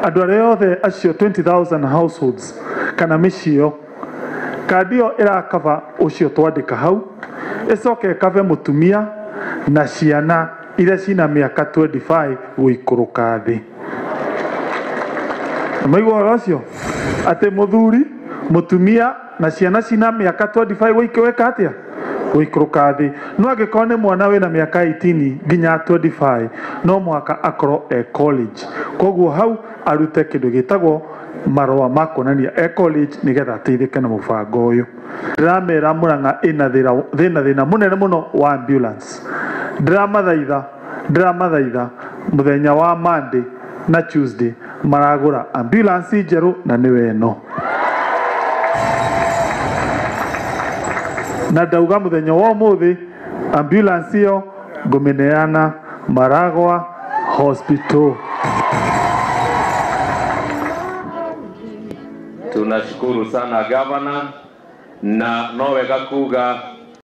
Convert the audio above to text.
Andũ arĩa othe acio 20,000 households kana mĩciĩ kandi ĩyo ĩrakaba ũcio twandĩka hau ĩcoke ĩkabe mũtumia na ciana iria cina mĩaka 25 gũikũrũka thĩ. Maigua ũhoro ũcio atĩ mũthuri mũtumia na ciana cina mĩaka 25 gũikũrũka atĩa gũikũrũka thĩ. No angĩkorwo nĩ mwana wĩna mĩaka 18 nginya 25 no mwaka akorwo college, koguo hau arute kĩndũ gĩtagwo marũa ma kuonania college nĩgetha ateithĩke na mũbango ũyũ. Ndĩramera Murang'a ĩna thĩna mũnene mũno wa ambulance. Ndĩramathaitha mũthenya wa Monday na Tuesday maragũra ambulance njerũ na nĩwe ĩno. Na ndauga mũthenya wa ũmũthĩ ambulance ĩyo ngũmĩneana Maragwa Hospital. Tunashukuru sana gavana, na no wega kuga